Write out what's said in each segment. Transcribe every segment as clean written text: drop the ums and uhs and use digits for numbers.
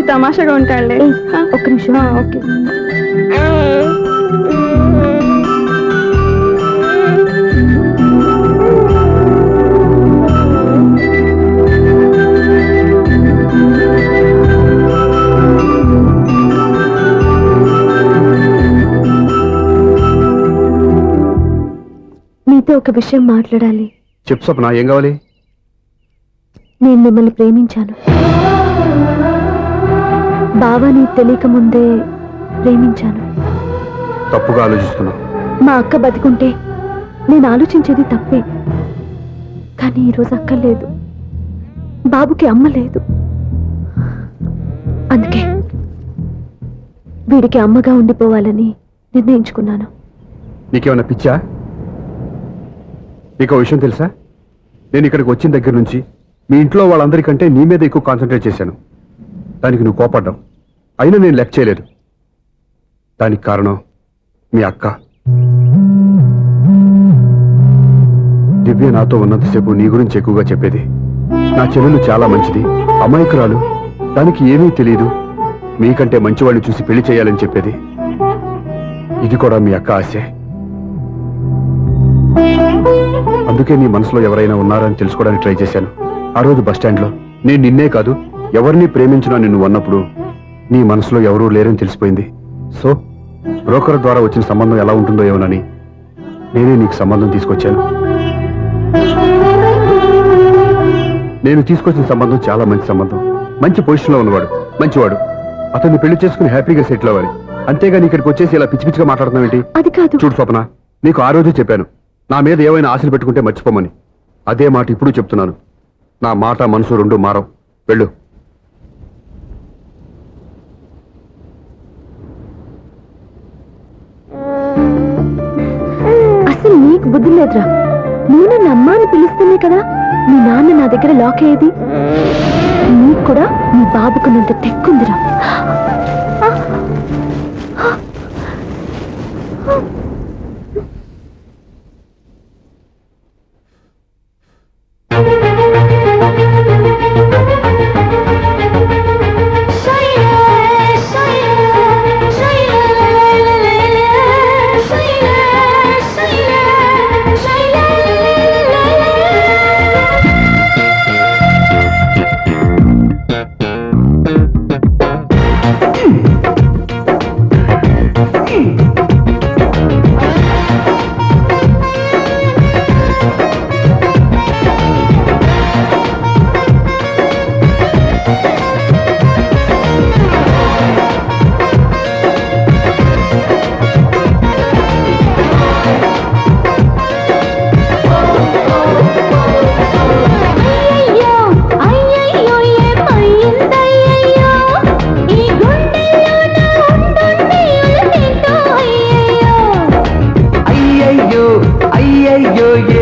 కొంచెం తమాషాగా ఉంటాడులే. ఒక్క నిమిషం. ఓకే. నీతో ఒక విషయం మాట్లాడాలి. చెప్పు స్వప్న, ఏం కావాలి? నేను మిమ్మల్ని ప్రేమించాను. బావా నీ తెలియక ముందే ప్రేమించాను. తప్పుగా ఆలోచిస్తున్నావు. మా అక్క బతికుంటే నేను ఆలోచించేది తప్పే. కానీ ఈరోజు అక్క లేదు, బాబుకి అమ్మ లేదు. అందుకే వీడికి అమ్మగా ఉండిపోవాలని నిర్ణయించుకున్నాను. నీకేమైనా పిచ్చా? నీకు విషయం తెలుసా? నేను ఇక్కడికి వచ్చిన దగ్గర నుంచి మీ ఇంట్లో వాళ్ళందరికంటే నీ మీద ఎక్కువ కాన్సన్ట్రేట్ చేశాను. దానికి నువ్వు కోపడ్డావు. అయినా నేను లెక్క చేయలేదు. దానికి కారణం మీ అక్క. దివ్య నాతో ఉన్నంతసేపు నీ గురించి ఎక్కువగా చెప్పేది. నా చెల్లెలు చాలా మంచిది, అమాయకురాలు, దానికి ఏమీ తెలియదు, మీకంటే మంచివాడిని చూసి పెళ్లి చేయాలని చెప్పేది. ఇది కూడా మీ అక్క ఆశే. అందుకే నీ మనసులో ఎవరైనా ఉన్నారని తెలుసుకోవడానికి ట్రై చేశాను. ఆ రోజు బస్టాండ్లో నేను నిన్నే కాదు ఎవరిని ప్రేమించినా నిన్ను అన్నప్పుడు నీ మనసులో ఎవరూ లేరని తెలిసిపోయింది. సో బ్రోకర్ ద్వారా వచ్చిన సంబంధం ఎలా ఉంటుందో ఏమోనని నేనే నీకు సంబంధం తీసుకొచ్చాను. నేను తీసుకొచ్చిన సంబంధం చాలా మంచి సంబంధం. మంచి పొజిషన్లో ఉన్నవాడు, మంచివాడు. అతన్ని పెళ్లి చేసుకుని హ్యాపీగా సెటిల్ అవ్వాలి. అంతేగాని ఇక్కడికి వచ్చేసి ఇలా పిచ్చి పిచ్చిగా మాట్లాడుతున్నావు ఏంటి? అది కాదు. చూడు స్వప్న, నీకు ఆ రోజే చెప్పాను నా మీద ఏమైనా ఆశలు పెట్టుకుంటే మర్చిపోమని. అదే మాట ఇప్పుడు చెప్తున్నాను. నా మాట మనసు రెండు మారవు. వెళ్ళు. అసలు నీకు బుద్ధి లేదురా. నువ్వు నన్ను అమ్మా అని పిలుస్తేనే కదా మీ నాన్న నా దగ్గర లాక్ అయ్యేది. నీకు కూడా నీ బాబుకు నంత తెక్కుందిరా.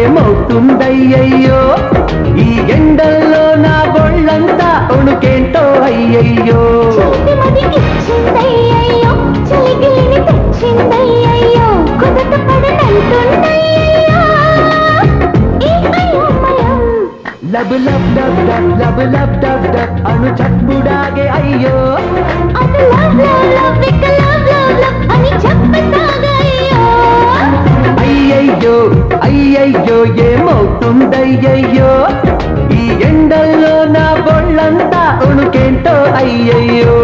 ఏమవుతుందయ్యయ్యో ఈ ఎండల్లో నా ఒళ్ళంతా ఉణుకేంటో అయ్యయ్యో. Lub lub dub dub lub lub dub dub అను చప్పుడాగే అయ్యో. అయ్యయ్యో అయ్యయ్యో ఏమవుతుందయ్యయ్యో ఈ ఎండల్లో నా ఒళ్ళంతా ఉణుకేంటో అయ్యయ్యో.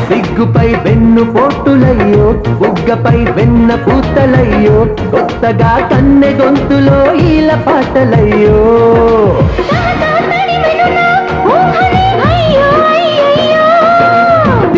సిగ్గుపై వెన్ను పోటులయ్యో, బుగ్గపై వెన్న పూతలయ్యో, కొత్తగా కన్నె గొంతులో ఈల పాటలయ్యో.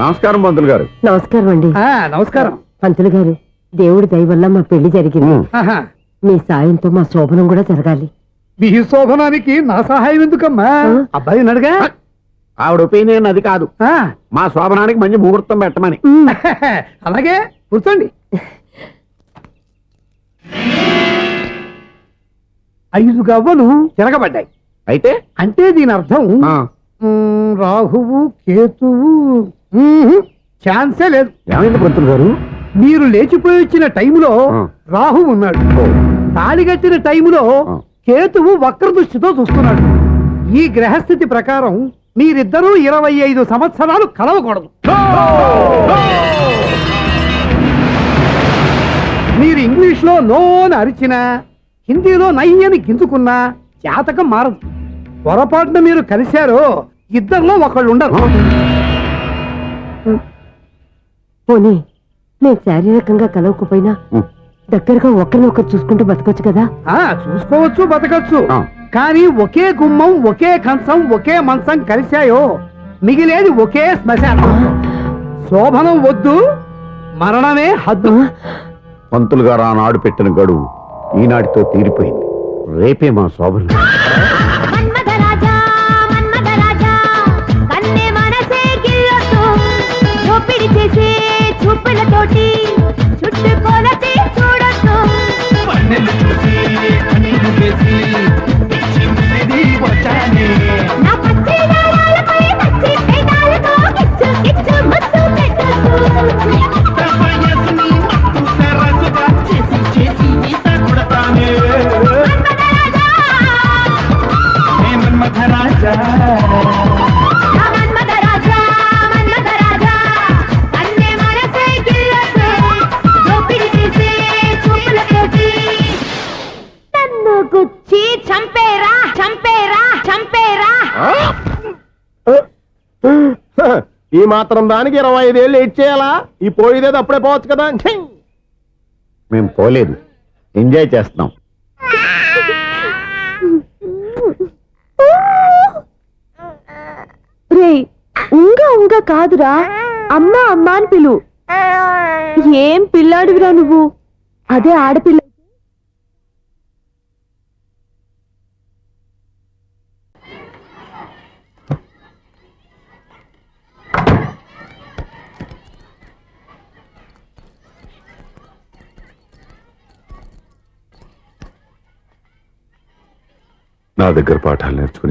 నమస్కారం పంతులు గారు. నమస్కారం అండి. నమస్కారం. పంతులు గారు, దేవుడి దయ వల్ల మా పెళ్లి జరిగింది. ఆహా. మీ సాయంతో మా శోభనం కూడా జరగాలి. మీ శోభనానికి నా సహాయం ఎందుకమ్మా? అబ్బాయి ఉన్నాడుగా. ఆవిడ ఒపీనియన్ అది కాదు, ఆ, మా శోభనానికి మంచి ముహూర్తం పెట్టమని. అలాగే కూర్చోండి. 5 గవ్వలు తిరగబడ్డాయి. అయితే అంటే దీని అర్థం ఆ, రాహువు కేతువు ఛాన్సే లేదు. ఏమైంది పంతులు గారు? మీరు లేచిపోయి వచ్చిన టైంలో ఆ. రాహు ఉన్నాడు. ఓ, తాళిగట్టిన టైంలో ఆ. కేతువు వక్ర దృష్టితో చూస్తున్నాడు. ఈ గ్రహస్థితి ప్రకారం మీరిద్దరూ 25 సంవత్సరాలు కలవకూడదు. మీరు ఇంగ్లీష్ లో నోని అరిచినా, హిందీలో నయ్యని గింజుకున్నా జాతకం మారదు. పొరపాటున మీరు కలిశారో ఇద్దరిలో ఒకళ్ళు ఉండరు. పోనీ మేము శారీరకంగా కలవకపోయినా ఉమ్, దగ్గరగా ఒకరినొకరు చూసుకుంటూ బతకొచ్చు కదా. చూసుకోవచ్చు, బతకచ్చు. ఆ. కానీ ఒకే గుమ్మం, ఒకే కంచం, ఒకే మంచం కలిశాయో మిగిలేది ఒకే శ్మశానం. శోభనం వద్దు, మరణమే హద్దు. పంతులు గారు ఆనాడు పెట్టిన గడువు ఈనాటితో తీరిపోయింది. రేపే మా శోభనం. మన్మథరాజా, మన్మథరాజా, కన్నె మనసే గిల్లొద్దు. దోపిడి చేసే చూపులతోటి చుట్టుకొలతే చూడొద్దు. నా పచ్చి దారాలపై పచ్చి పెదాలతో కిచ్చు కిచ్చు ముద్దు పెట్టొద్దు. మన్మథరాజా, మన్మథరాజా, మన్మథరాజా, కన్నె మనసే గిల్లొద్దు. దోపిడి చేసే చూపులతోటి నన్ను గుచ్చి చంపేరా, చంపేరా, చంపేరా. ఈ మాత్రం దానికి 25 ఏళ్ళు ఏడ్ చేయాలా? ఈ పోయేదేది అప్పుడే పోవచ్చు కదా. ఛీ! మేము పోలేదు, ఎంజాయ్ చేస్తున్నాం. రేయ్, ఉంగ కాదురా, అమ్మా అమ్మా అని పిలు. ఏం పిల్లాడివిరా నువ్వు? అదే ఆడపిల్ల. నా దగ్గర పాఠాలు నేర్చుకుని